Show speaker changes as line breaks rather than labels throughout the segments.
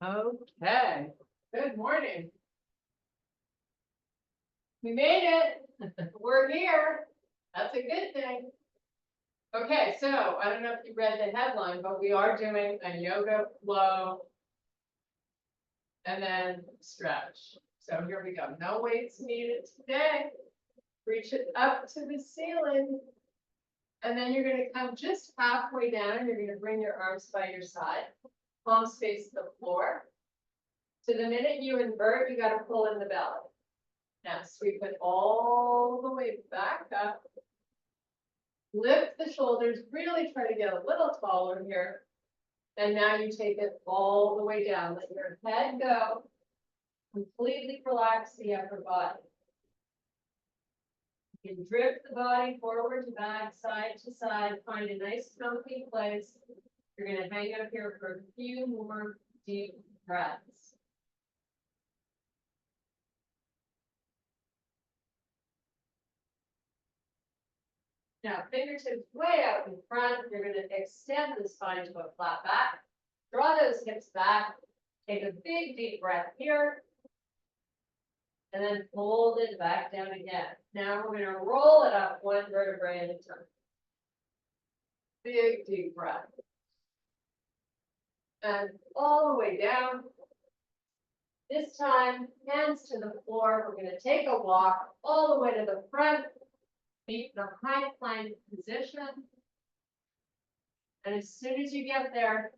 Okay, good morning. We made it. We're here. That's a good thing. Okay, so I don't know if you read the headline, but we are doing a yoga flow and then stretch. So here we go. No weights needed today. Reach it up to the ceiling. And then you're going to come just halfway down. You're going to bring your arms by your side. Palms face the floor. So the minute you invert, you got to pull in the belly. Now sweep it all the way back up. Lift the shoulders, really try to get a little taller here. And now you take it all the way down. Let your head go. Completely relax the upper body. You can drift the body forward to back, side to side. Find a nice comfy place. You're going to hang out here for a few more deep breaths. Now, fingertips way out in front. You're going to extend the spine to a flat back. Draw those hips back. Take a big, deep breath here. And then fold it back down again. Now we're going to roll it up one vertebrae at a time. Big, deep breath. And all the way down. This time, hands to the floor. We're going to take a walk all the way to the front. Meet the high plank position. And as soon as you get there,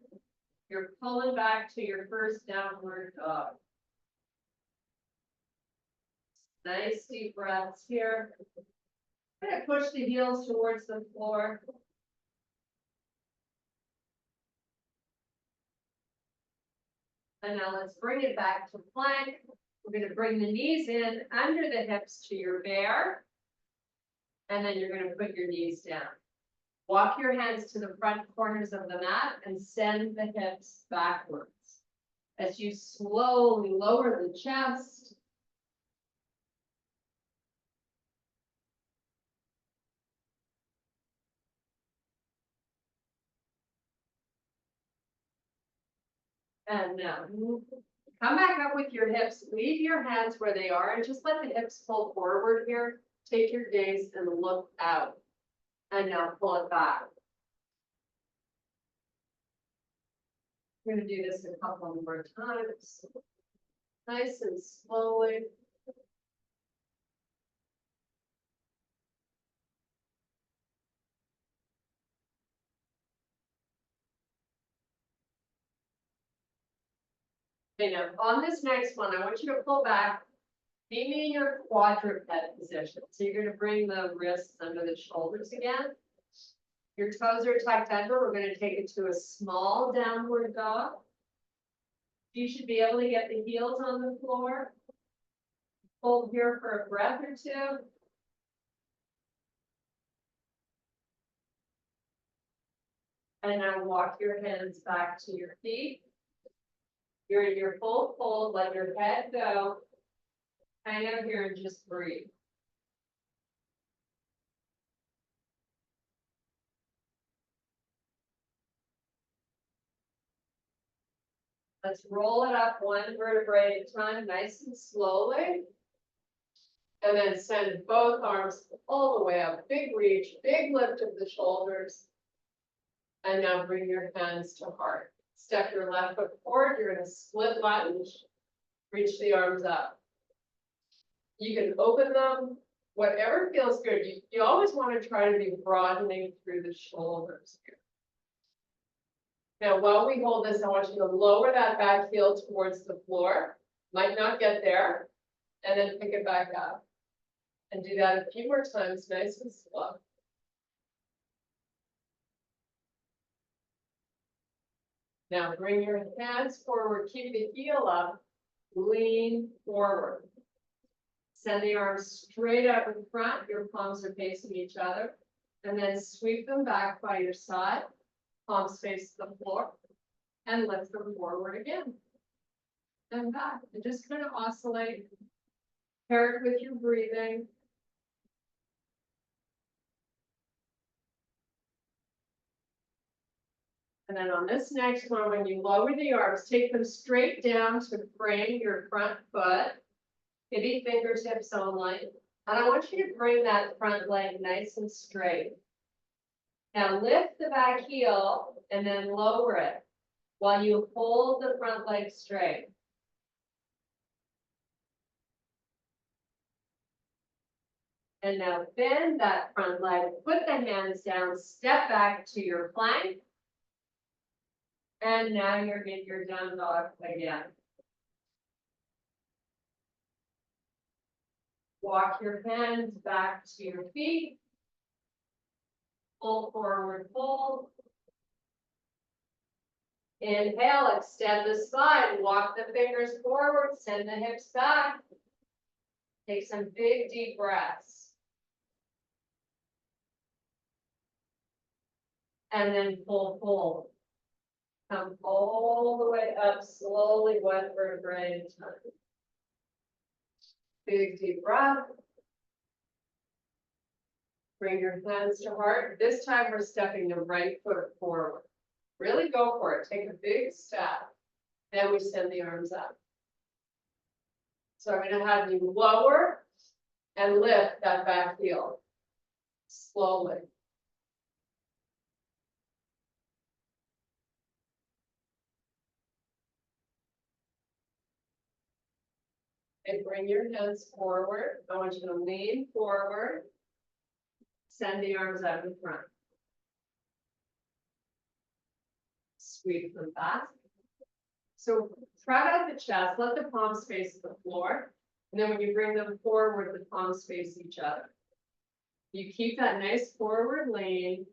you're pulling back to your first downward dog. Nice deep breaths here. I'm going to push the heels towards the floor. And now let's bring it back to plank. We're going to bring the knees in under the hips to your bear. And then you're going to put your knees down. Walk your hands to the front corners of the mat and send the hips backwards. As you slowly lower the chest. And now come back up with your hips. Leave your hands where they are and just let the hips pull forward here. Take your gaze and look out. And now pull it back. We're going to do this a couple more times. Nice and slowly. Okay, now on this next one, I want you to pull back. Meet me in your quadruped position. So you're going to bring the wrists under the shoulders again. Your toes are tucked under. We're going to take it to a small downward dog. You should be able to get the heels on the floor. Hold here for a breath or two. And now walk your hands back to your feet. You're in your full fold. Let your head go. Hang out here and just breathe. Let's roll it up one vertebrae at a time, nice and slowly. And then send both arms all the way up. Big reach, big lift of the shoulders. And now bring your hands to heart. Step your left foot forward. You're going to split lunge. Reach the arms up. You can open them, whatever feels good. You always want to try to be broadening through the shoulders here. Now, while we hold this, I want you to lower that back heel towards the floor. Might not get there. And then pick it back up. And do that a few more times, nice and slow. Now bring your hands forward, keep the heel up, lean forward. Send the arms straight up in front, your palms are facing each other. And then sweep them back by your side, palms face the floor, and lift them forward again. And back, and just kind of oscillate, pair it with your breathing. And then on this next one, when you lower the arms, take them straight down to frame your front foot. Maybe fingertips only. And I want you to bring that front leg nice and straight. Now lift the back heel and then lower it while you hold the front leg straight. And now bend that front leg, put the hands down, step back to your plank. And now you're in your down dog again. Walk your hands back to your feet. Pull forward, fold. Inhale, extend the spine, walk the fingers forward, send the hips back. Take some big deep breaths. And then pull forward. Come all the way up slowly, one vertebrae at a time. Big deep breath. Bring your hands to heart. This time we're stepping the right foot forward. Really go for it. Take a big step. Then we send the arms up. So I'm going to have you lower and lift that back heel. Slowly. And bring your hands forward. I want you to lean forward. Send the arms out in front. Sweep them back. So spread out the chest, let the palms face the floor. And then when you bring them forward, the palms face each other. You keep that nice forward lean.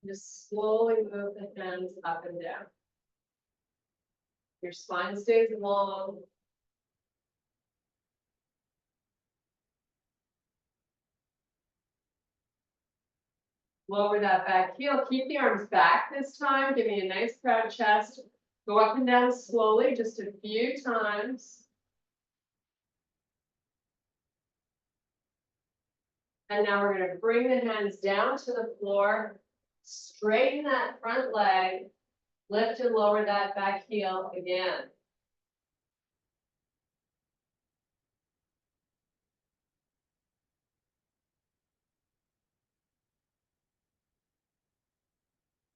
Just slowly move the hands up and down. Your spine stays long. Lower that back heel. Keep the arms back this time. Give me a nice proud chest. Go up and down slowly, just a few times. And now we're going to bring the hands down to the floor. Straighten that front leg. Lift and lower that back heel again.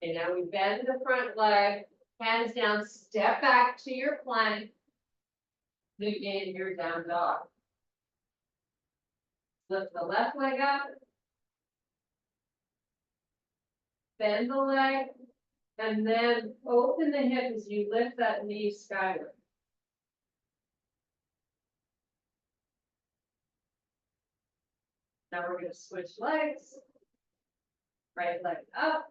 Okay, now we bend the front leg, hands down, step back to your plank. Begin your down dog. Lift the left leg up. Bend the leg, and then open the hip as you lift that knee skyward. Now we're going to switch legs. Right leg up.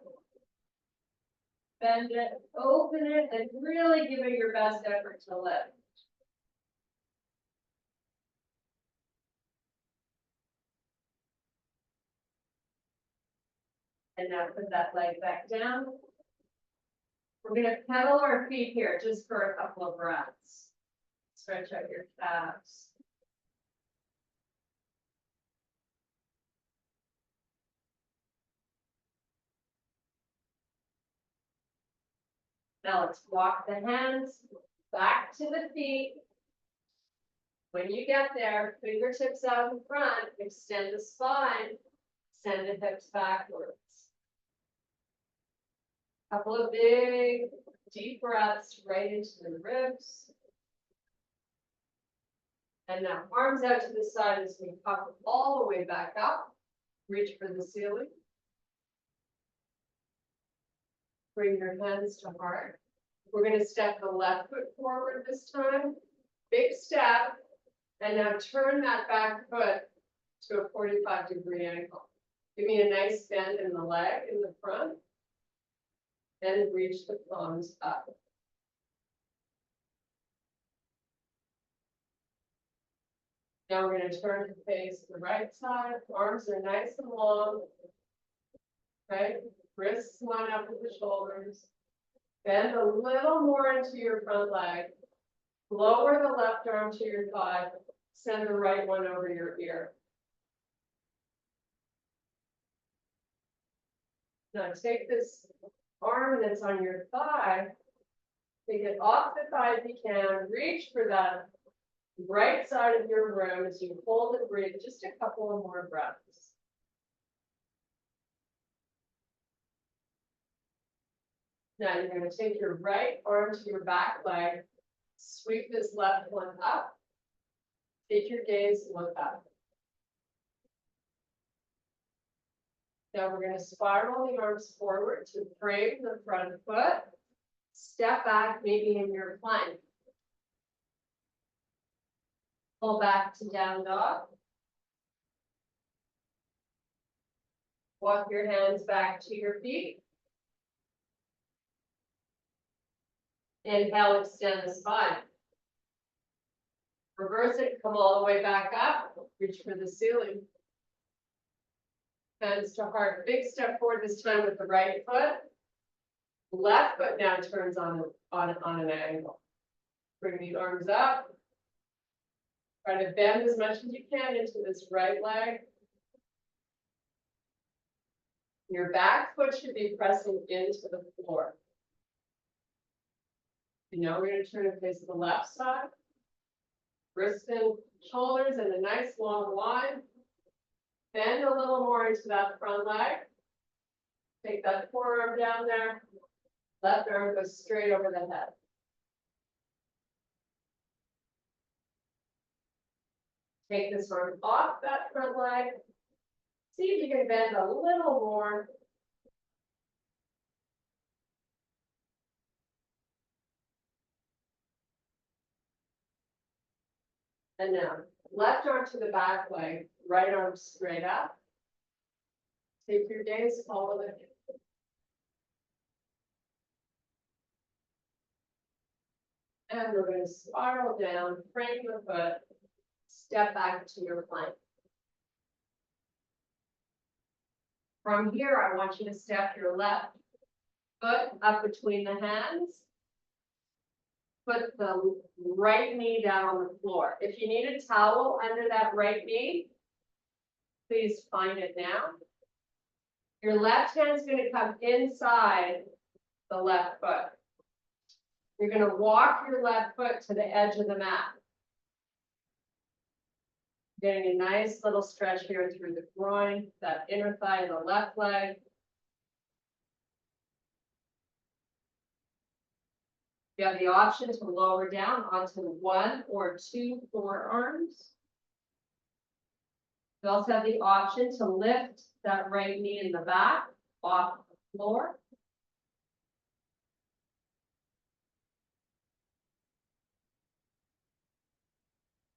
Bend it, open it, and really give it your best effort to lift. And now put that leg back down. We're going to pedal our feet here just for a couple of breaths. Stretch out your calves. Now let's walk the hands back to the feet. When you get there, fingertips out in front, extend the spine, send the hips backwards. Couple of big, deep breaths right into the ribs. And now arms out to the side as we pop all the way back up. Reach for the ceiling. Bring your hands to heart. We're going to step the left foot forward this time. Big step. And now turn that back foot to a 45-degree angle. Give me a nice bend in the leg in the front. And reach the palms up. Now we're going to turn to face the right side. Arms are nice and long. Okay, wrists line up with the shoulders. Bend a little more into your front leg. Lower the left arm to your thigh. Send the right one over your ear. Now take this arm that's on your thigh. Take it off the thigh if you can. Reach for that right side of your room as you hold and breathe. Just a couple of more breaths. Now you're going to take your right arm to your back leg. Sweep this left one up. Take your gaze, look up. Now we're going to spiral the arms forward to frame the front foot. Step back, maybe in your plank. Pull back to down dog. Walk your hands back to your feet. Inhale, extend the spine. Reverse it, come all the way back up. Reach for the ceiling. Hands to heart. Big step forward this time with the right foot. Left foot now turns on an angle. Bring the arms up. Try to bend as much as you can into this right leg. Your back foot should be pressing into the floor. And now we're going to turn and face the left side. Wrists and shoulders in a nice long line. Bend a little more into that front leg. Take that forearm down there. Left arm goes straight over the head. Take this arm off that front leg. See if you can bend a little more. And now, left arm to the back leg, right arm straight up. Take your gaze, follow the hip. And we're going to spiral down, frame the foot, step back to your plank. From here, I want you to step your left foot up between the hands. Put the right knee down on the floor. If you need a towel under that right knee, please find it now. Your left hand's going to come inside the left foot. You're going to walk your left foot to the edge of the mat. Getting a nice little stretch here through the groin, that inner thigh of the left leg. You have the option to lower down onto one or two forearms. You also have the option to lift that right knee in the back off the floor.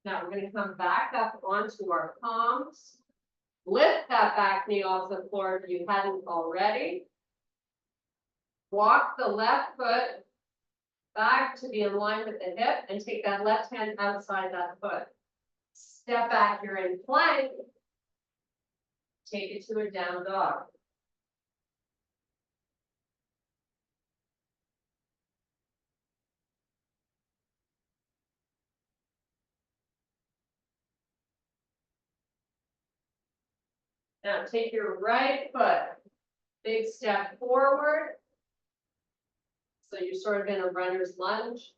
Now we're going to come back up onto our palms. Lift that back knee off the floor if you hadn't already. Walk the left foot back to be in line with the hip and take that left hand outside that foot. Step back, you're in plank. Take it to a down dog. Now take your right foot, big step forward. So you're sort of in a runner's lunge.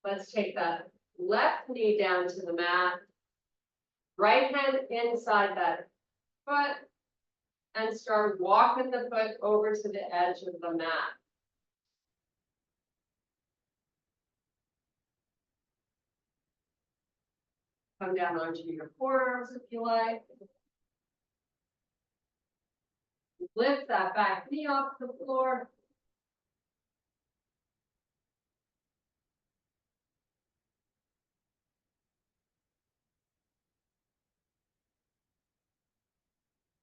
Let's take that left knee down to the mat. Right hand inside that foot. And start walking the foot over to the edge of the mat. Come down onto your forearms if you like. Lift that back knee off the floor.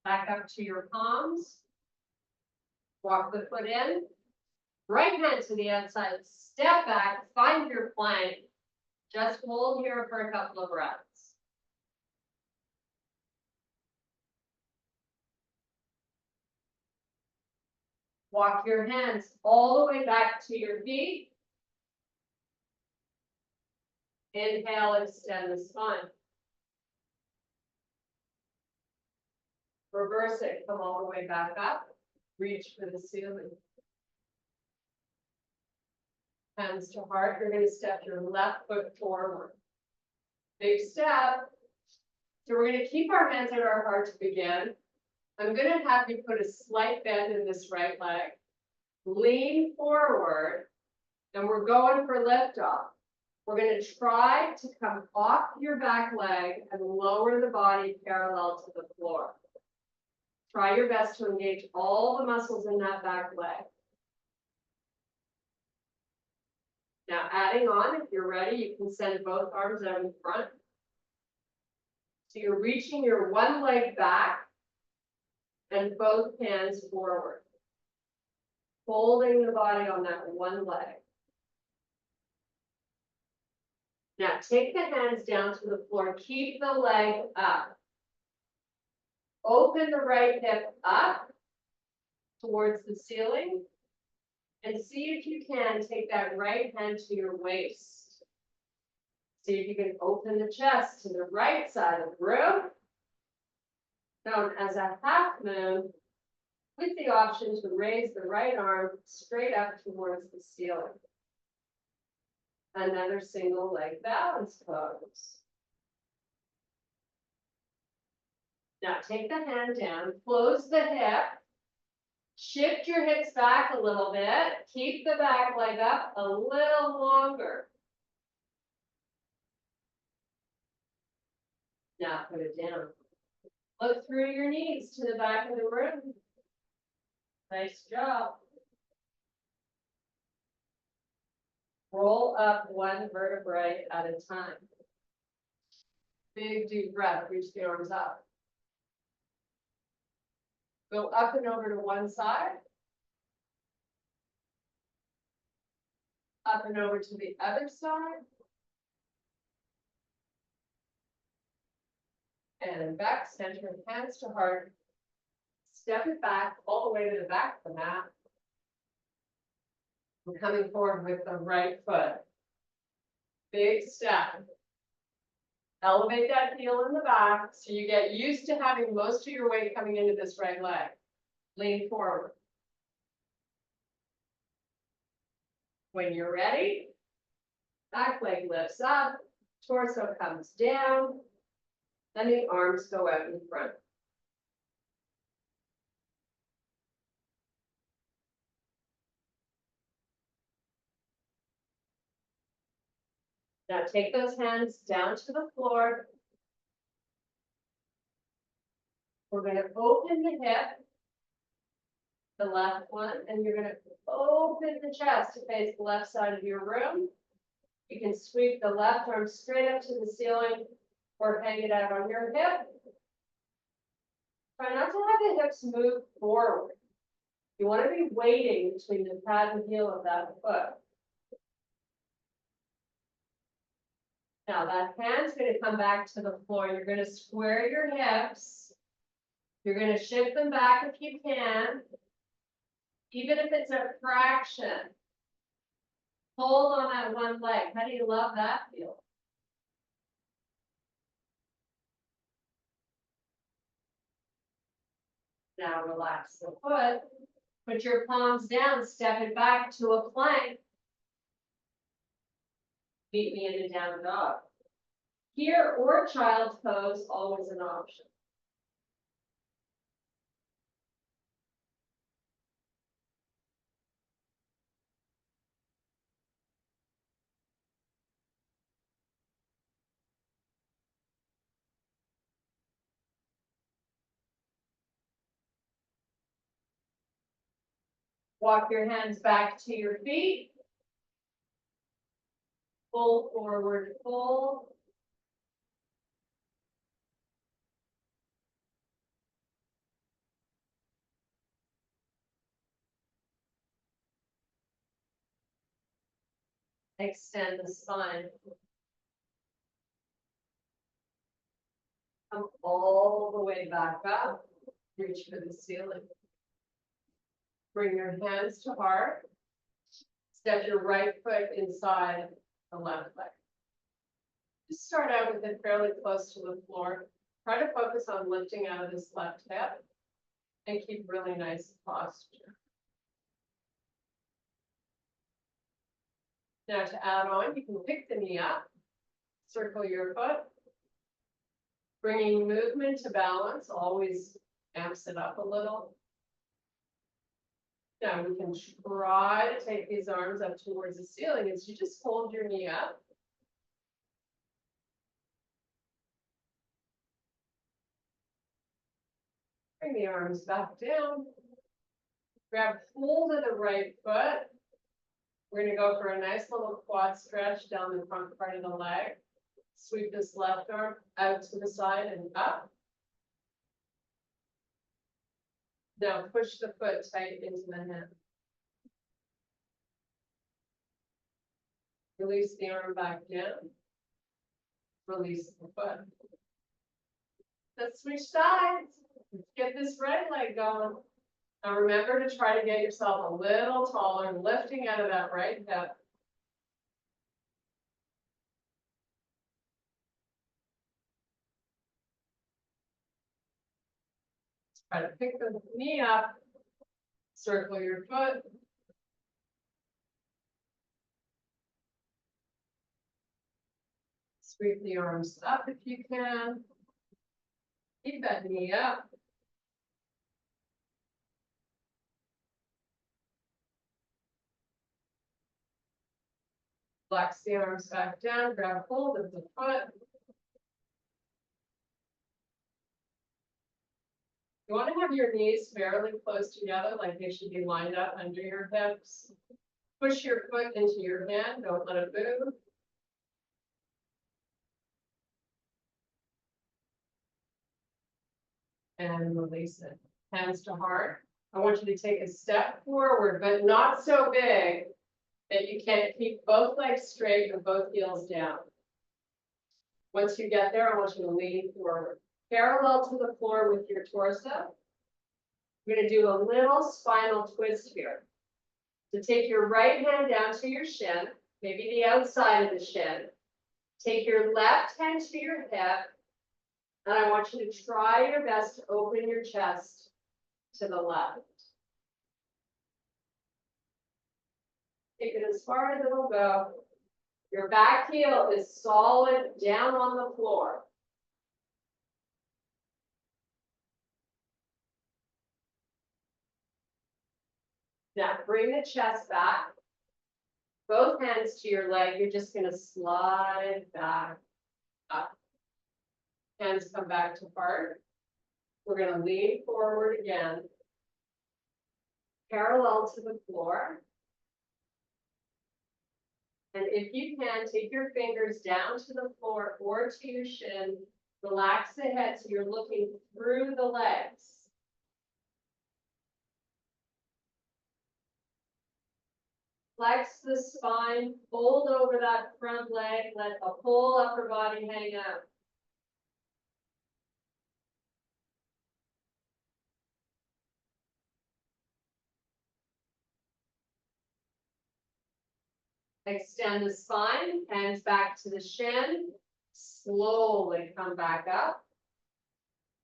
Back up to your palms. Walk the foot in. Right hand to the outside. Step back. Find your plank. Just hold here for a couple of breaths. Walk your hands all the way back to your feet. Inhale, extend the spine. Reverse it, come all the way back up. Reach for the ceiling. Hands to heart, you're gonna step your left foot forward. Big step. So we're gonna keep our hands at our heart to begin. I'm gonna have you put a slight bend in this right leg. Lean forward, and we're going for liftoff. We're gonna try to come off your back leg and lower the body parallel to the floor. Try your best to engage all the muscles in that back leg. Now adding on, if you're ready, you can send both arms out in front. So you're reaching your one leg back and both hands forward. Folding the body on that one leg. Now take the hands down to the floor, keep the leg up. Open the right hip up towards the ceiling. And see if you can take that right hand to your waist. See if you can open the chest to the right side of the room, known as a half moon, with the option to raise the right arm straight up towards the ceiling. Another single leg balance pose. Now take the hand down, close the hip. Shift your hips back a little bit. Keep the back leg up a little longer. Now put it down. Look through your knees to the back of the room. Nice job. Roll up one vertebrae at a time. Big deep breath, reach the arms up. Go up and over to one side. Up and over to the other side. And back, center, hands to heart. Step it back all the way to the back of the mat. And coming forward with the right foot. Big step. Elevate that heel in the back so you get used to having most of your weight coming into this right leg. Lean forward. When you're ready, back leg lifts up, torso comes down, then the arms go out in front. Now take those hands down to the floor. We're going to open the hip, the left one, and you're going to open the chest to face the left side of your room. You can sweep the left arm straight up to the ceiling or hang it out on your hip. Try not to have the hips move forward. You want to be waiting between the pad and heel of that foot. Now that hand's going to come back to the floor. You're going to square your hips. You're going to shift them back if you can. Even if it's a fraction. Hold on that one leg. How do you love that feel? Now relax the foot. Put your palms down. Step it back to a plank. Meet me in a down dog. Here or child's pose, always an option. Walk your hands back to your feet. Pull forward, pull. Extend the spine. Come all the way back up. Reach for the ceiling. Bring your hands to heart. Step your right foot inside the left leg. Just start out with it fairly close to the floor. Try to focus on lifting out of this left hip and keep really nice posture. Now to add on, you can pick the knee up, circle your foot. Bringing movement to balance always amps it up a little. Now we can try to take these arms up towards the ceiling as you just hold your knee up. Bring the arms back down. Grab hold of the right foot. We're going to go for a nice little quad stretch down the front part of the leg. Sweep this left arm out to the side and up. Now push the foot tight into the hand. Release the arm back down. Release the foot. Let's switch sides. Let's get this right leg going. Now remember to try to get yourself a little taller, lifting out of that right hip. Try to pick the knee up, circle your foot. Sweep the arms up if you can. Keep that knee up. Flex the arms back down, grab hold of the foot. You want to have your knees fairly close together, like they should be lined up under your hips. Push your foot into your hand, don't let it move. And release it. Hands to heart. I want you to take a step forward, but not so big that you can't keep both legs straight or both heels down. Once you get there, I want you to lean forward, parallel to the floor with your torso. We're going to do a little spinal twist here. So take your right hand down to your shin, maybe the outside of the shin. Take your left hand to your hip, and I want you to try your best to open your chest to the left. Take it as far as it'll go. Your back heel is solid down on the floor. Now bring the chest back. Both hands to your leg. You're just going to slide back up. Hands come back to heart. We're going to lean forward again. Parallel to the floor. And if you can, take your fingers down to the floor or to your shin. Relax the head so you're looking through the legs. Flex the spine, fold over that front leg, let the whole upper body hang out. Extend the spine, hands back to the shin. Slowly come back up.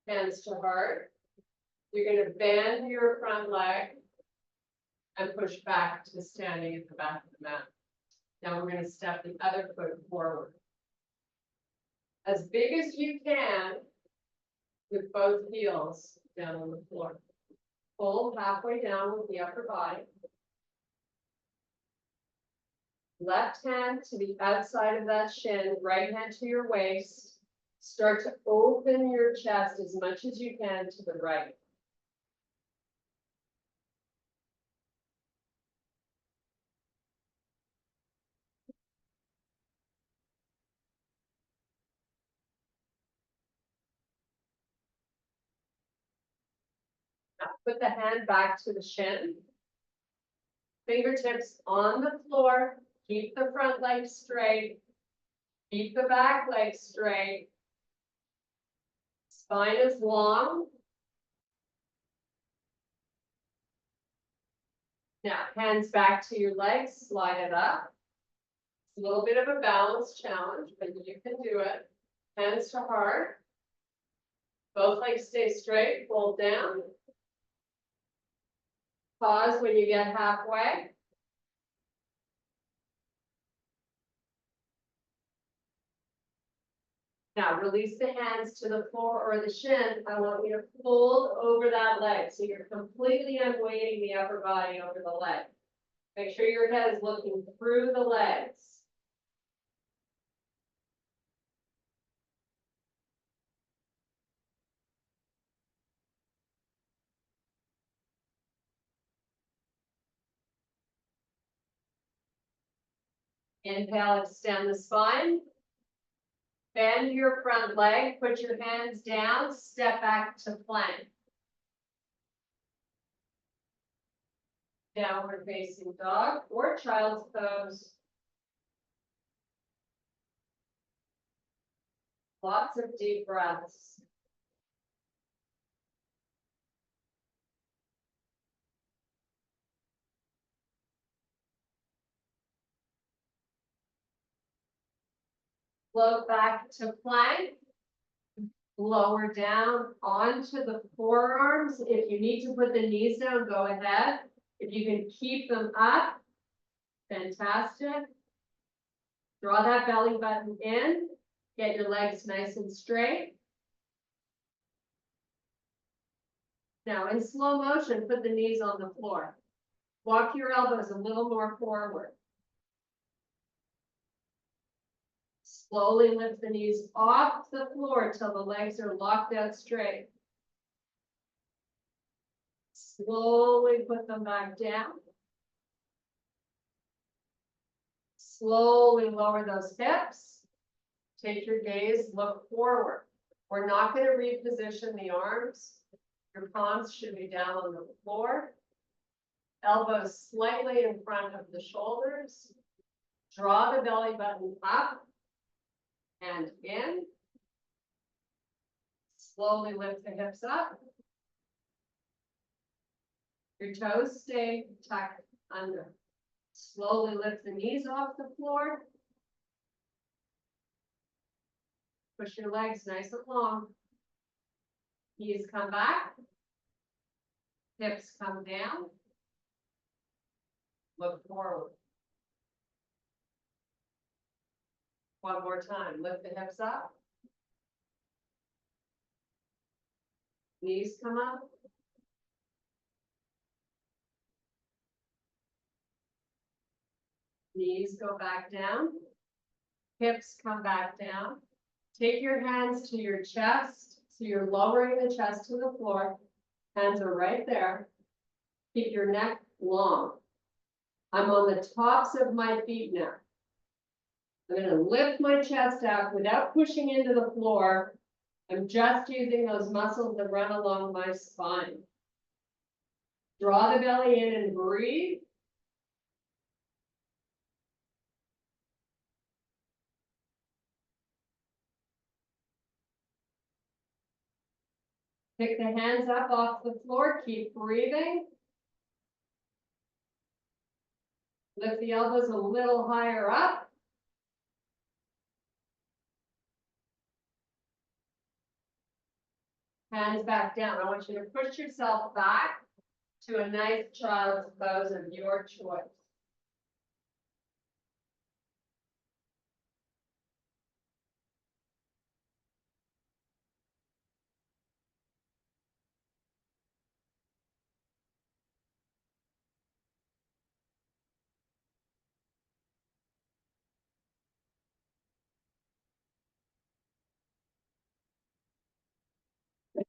Hands to heart. You're going to bend your front leg and push back to standing at the back of the mat. Now we're going to step the other foot forward. As big as you can with both heels down on the floor. Pull halfway down with the upper body. Left hand to the outside of that shin, right hand to your waist. Start to open your chest as much as you can to the right. Now put the hand back to the shin. Fingertips on the floor. Keep the front leg straight. Keep the back leg straight. Spine is long. Now, hands back to your legs, slide it up. It's a little bit of a balance challenge, but you can do it. Hands to heart. Both legs stay straight, fold down. Pause when you get halfway. Now release the hands to the floor or the shin. I want you to fold over that leg. So you're completely unweighting the upper body over the leg. Make sure your head is looking through the legs. Inhale, extend the spine. Bend your front leg, put your hands down, step back to plank. Downward facing dog or child's pose. Lots of deep breaths. Float back to plank. Lower down onto the forearms. If you need to put the knees down, go ahead. If you can keep them up, fantastic. Draw that belly button in. Get your legs nice and straight. Now in slow motion, put the knees on the floor. Walk your elbows a little more forward. Slowly lift the knees off the floor till the legs are locked out straight. Slowly put them back down. Slowly lower those hips. Take your gaze, look forward. We're not going to reposition the arms. Your palms should be down on the floor. Elbows slightly in front of the shoulders. Draw the belly button up and in. Slowly lift the hips up. Your toes stay tucked under. Slowly lift the knees off the floor. Push your legs nice and long. Knees come back. Hips come down. Look forward. One more time. Lift the hips up. Knees come up. Knees go back down. Hips come back down. Take your hands to your chest. So you're lowering the chest to the floor. Hands are right there. Keep your neck long. I'm on the tops of my feet now. I'm going to lift my chest out without pushing into the floor. I'm just using those muscles that run along my spine. Draw the belly in and breathe. Pick the hands up off the floor, keep breathing. Lift the elbows a little higher up. Hands back down. I want you to push yourself back to a nice child's pose of your choice.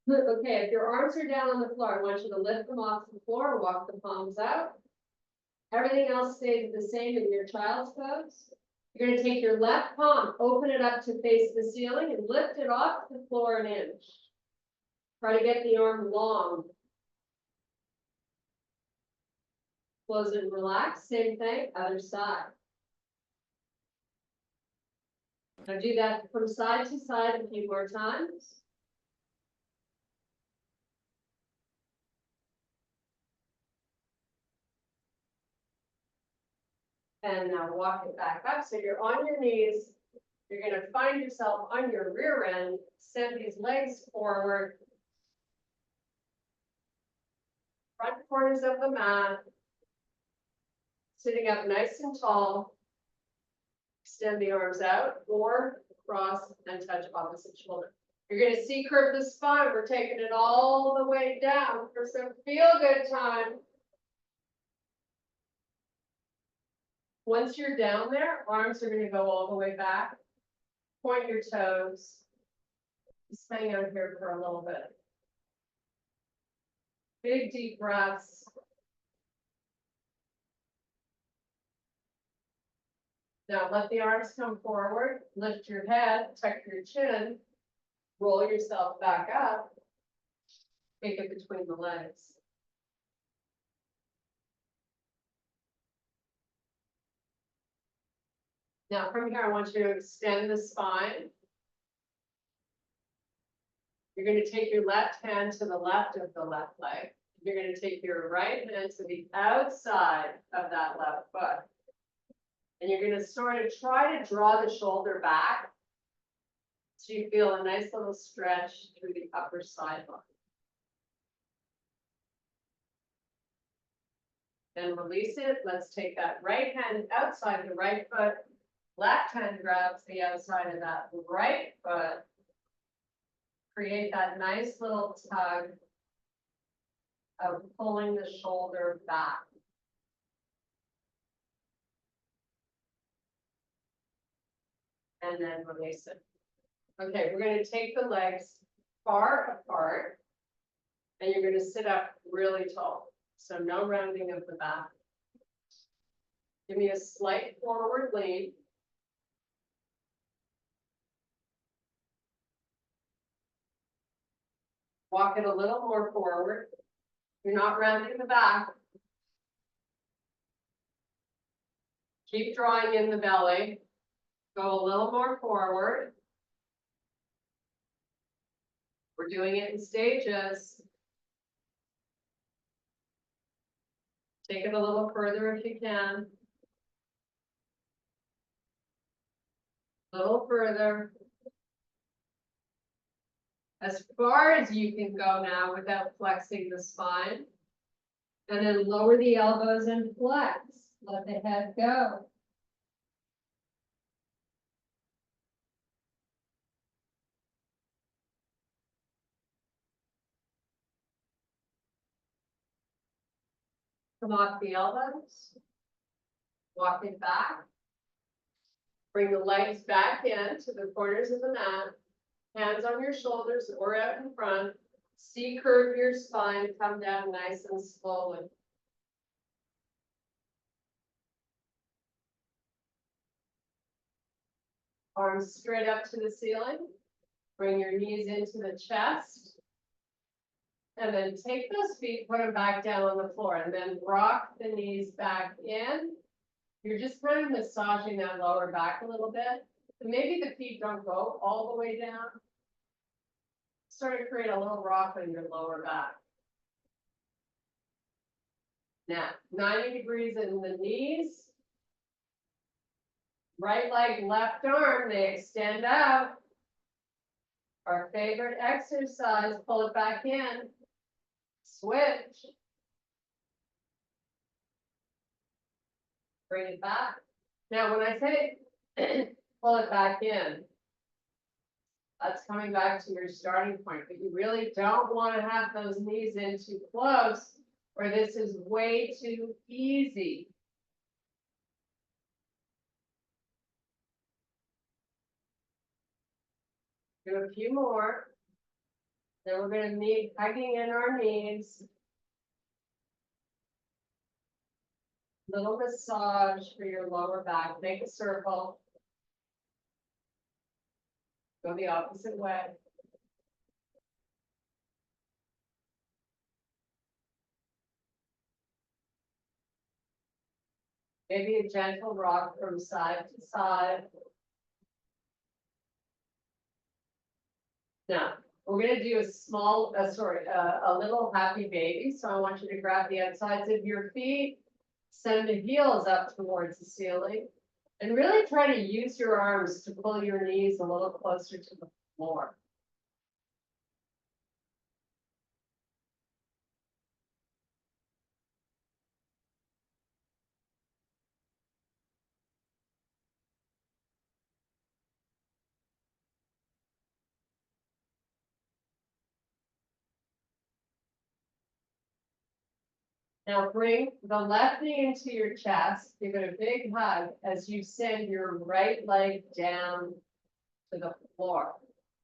Okay, if your arms are down on the floor, I want you to lift them off the floor, walk the palms out. Everything else stays the same in your child's pose. You're going to take your left palm, open it up to face the ceiling, and lift it off the floor an inch. Try to get the arm long. Close it and relax. Same thing, other side. Now do that from side to side a few more times. And now walk it back up. So you're on your knees. You're going to find yourself on your rear end. Send these legs forward. Front corners of the mat. Sitting up nice and tall. Extend the arms out or cross and touch opposite shoulder. You're gonna C-curve the spine. We're taking it all the way down for some feel-good time. Once you're down there, arms are gonna go all the way back. Point your toes. Just hang out here for a little bit. Big deep breaths. Now let the arms come forward, lift your head, tuck your chin, roll yourself back up, take it between the legs. Now from here, I want you to extend the spine. You're going to take your left hand to the left of the left leg. You're going to take your right hand to the outside of that left foot. And you're going to sort of try to draw the shoulder back so you feel a nice little stretch through the upper side line. Then release it. Let's take that right hand outside the right foot. Left hand grabs the outside of that right foot. Create that nice little tug of pulling the shoulder back. And then release it. Okay, we're going to take the legs far apart and you're going to sit up really tall. So no rounding of the back. Give me a slight forward lean. Walk it a little more forward. You're not rounding the back. Keep drawing in the belly. Go a little more forward. We're doing it in stages. Take it a little further if you can. A little further. As far as you can go now without flexing the spine. And then lower the elbows and flex. Let the head go. Come off the elbows. Walk it back. Bring the legs back in to the corners of the mat. Hands on your shoulders or out in front. C-curve your spine. Come down nice and slowly. Arms straight up to the ceiling. Bring your knees into the chest. And then take those feet, put them back down on the floor, and then rock the knees back in. You're just kind of massaging that lower back a little bit. And maybe the feet don't go all the way down. Sort of create a little rock on your lower back. Now, 90 degrees in the knees. Right leg, left arm, they extend out. Our favorite exercise, pull it back in. Switch. Bring it back. Now, when I say pull it back in, that's coming back to your starting point, but you really don't want to have those knees in too close, or this is way too easy. Do a few more. Then we're going to meet hugging in our knees. Little massage for your lower back. Make a circle. Go the opposite way. Maybe a gentle rock from side to side. Now, we're going to do a small, a little happy baby. So I want you to grab the outsides of your feet, send the heels up towards the ceiling, and really try to use your arms to pull your knees a little closer to the floor. Now bring the left knee into your chest, give it a big hug as you send your right leg down to the floor.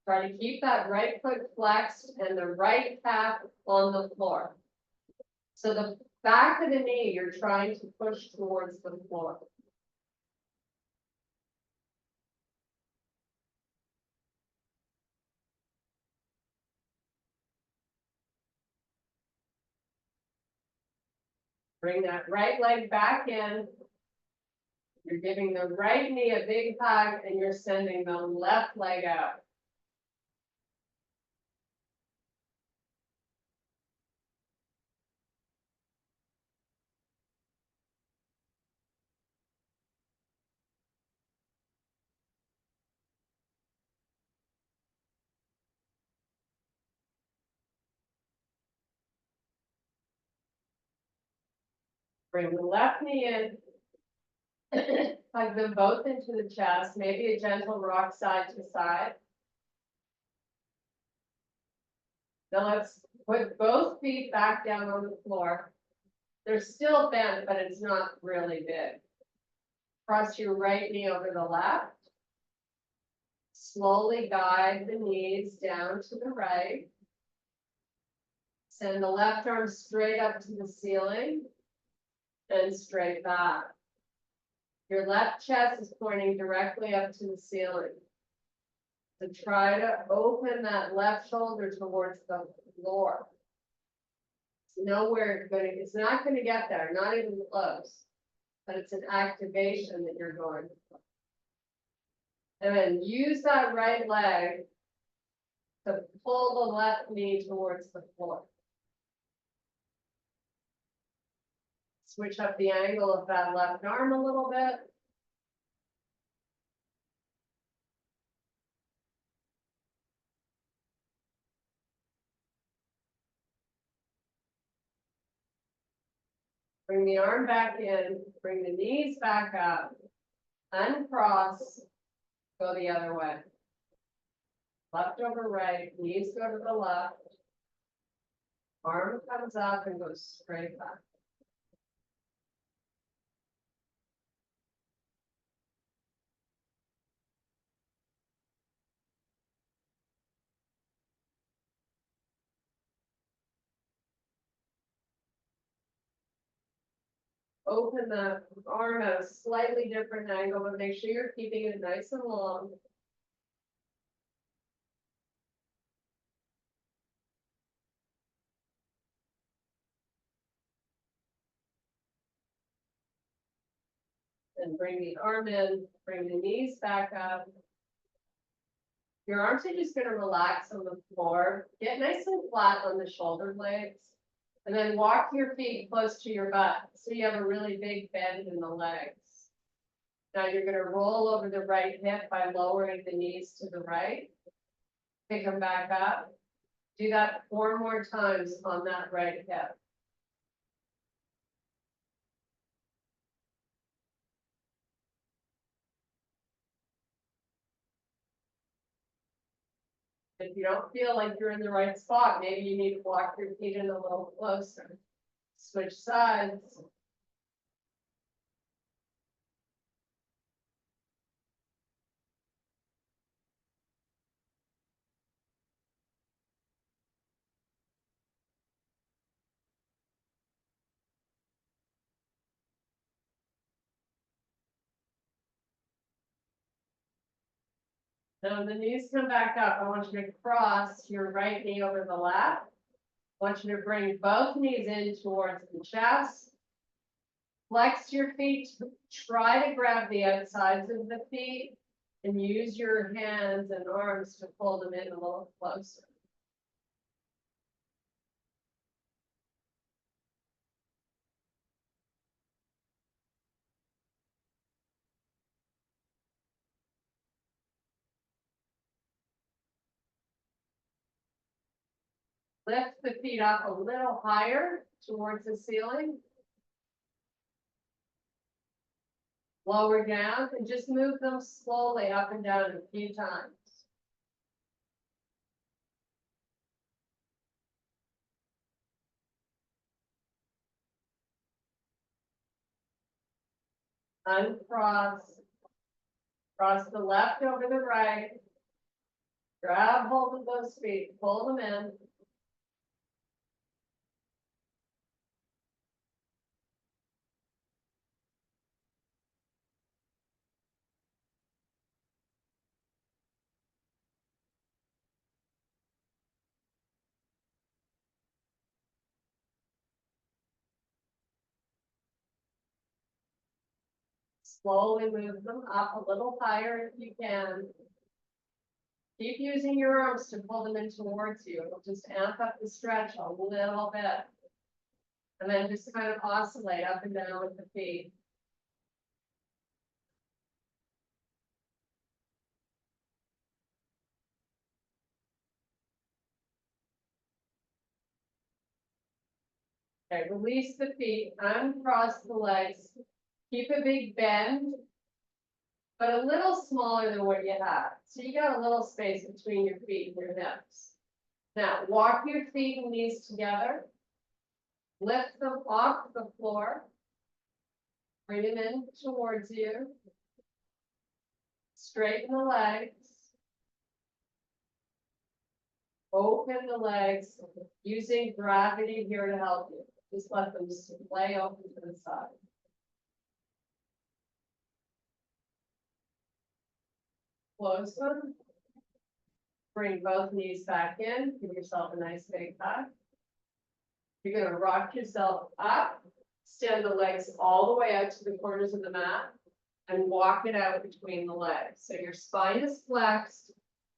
Try to keep that right foot flexed and the right calf on the floor. So the back of the knee, you're trying to push towards the floor. Bring that right leg back in. You're giving the right knee a big hug and you're sending the left leg out. Bring the left knee in. Hug them both into the chest, maybe a gentle rock side to side. Now let's put both feet back down on the floor. They're still bent, but it's not really big. Cross your right knee over the left. Slowly guide the knees down to the right. Send the left arm straight up to the ceiling and straight back. Your left chest is pointing directly up to the ceiling. So try to open that left shoulder towards the floor. It's not gonna get there, not even close, but it's an activation that you're going for. And then use that right leg to pull the left knee towards the floor. Switch up the angle of that left arm a little bit. Bring the arm back in, bring the knees back up, uncross, go the other way. Left over right, knees go to the left. Arm comes up and goes straight back. Open the arm at a slightly different angle, but make sure you're keeping it nice and long. And bring the arm in, bring the knees back up. Your arms are just gonna relax on the floor. Get nice and flat on the shoulder blades. And then walk your feet close to your butt, so you have a really big bend in the legs. Now you're gonna roll over the right hip by lowering the knees to the right. Pick them back up. Do that 4 more times on that right hip. If you don't feel like you're in the right spot, maybe you need to walk your feet in a little closer. Switch sides. Now the knees come back up. I want you to cross your right knee over the left. I want you to bring both knees in towards the chest. Flex your feet, try to grab the outsides of the feet and use your hands and arms to pull them in a little closer. Lift the feet up a little higher towards the ceiling. Lower down and just move them slowly up and down a few times. uncross, cross the left over the right, grab hold of those feet, pull them in. Slowly move them up a little higher if you can. Keep using your arms to pull them in towards you. It'll just amp up the stretch a little bit. And then just kind of oscillate up and down with the feet. Okay, release the feet, uncross the legs. Keep a big bend, but a little smaller than what you have. So you got a little space between your feet and your hips. Now, walk your feet and knees together. Lift them off the floor. Bring them in towards you. Straighten the legs. Open the legs, using gravity here to help you. Just let them lay open to the side. Close them. Bring both knees back in. Give yourself a nice big hug. You're going to rock yourself up. Extend the legs all the way out to the corners of the mat. And walk it out between the legs. So your spine is flexed.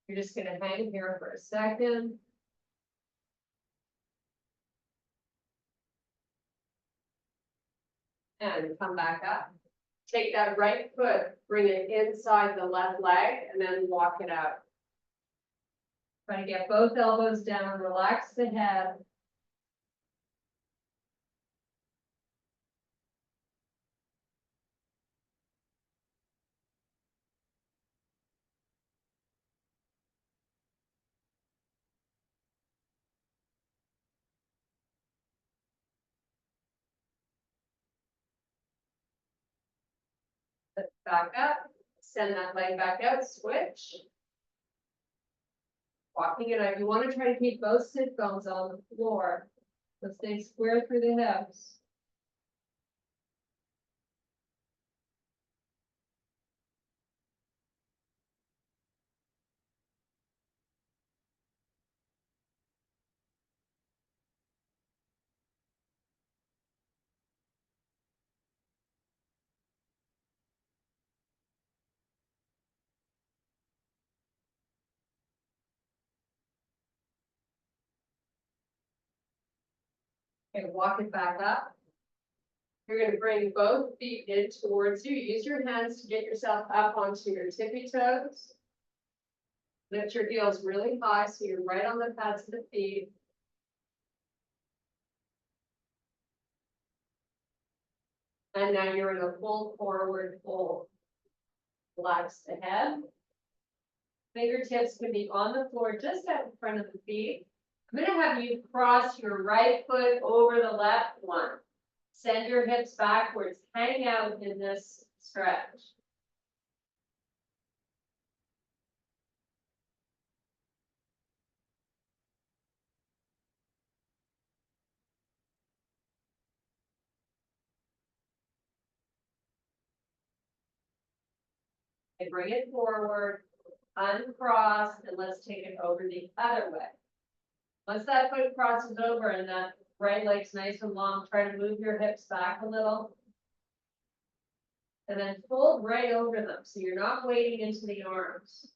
You're just going to hang here for a second. And come back up. Take that right foot, bring it inside the left leg, and then walk it out. Try to get both elbows down, relax the head. Back up, send that leg back out, switch. Walking it out. You want to try to keep both sit bones on the floor. So stay square through the hips. Okay, walk it back up. You're going to bring both feet in towards you. Use your hands to get yourself up onto your tippy toes. Lift your heels really high so you're right on the pads of the feet. And now you're in a full forward fold. Relax the head. Fingertips can be on the floor just out in front of the feet. I'm going to have you cross your right foot over the left one. Send your hips backwards. Hang out in this stretch. Okay, bring it forward, uncross, and let's take it over the other way. Once that foot crosses over and that right leg's nice and long, try to move your hips back a little. And then fold right over them, so you're not wading into the arms.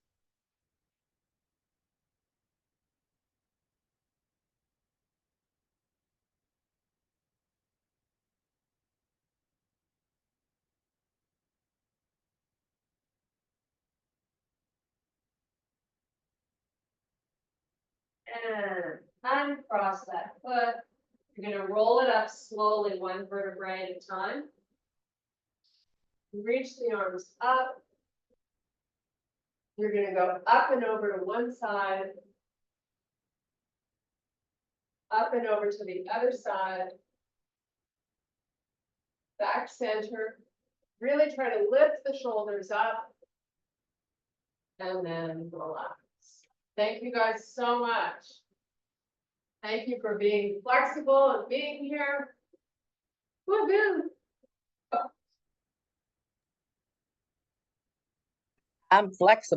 And uncross that foot. You're going to roll it up slowly, one vertebrae at a time. Reach the arms up. You're going to go up and over to one side. Up and over to the other side. Back center. Really try to lift the shoulders up. And then relax. Thank you guys so much. Thank you for being flexible and being here. Woo-hoo.
I'm flexible.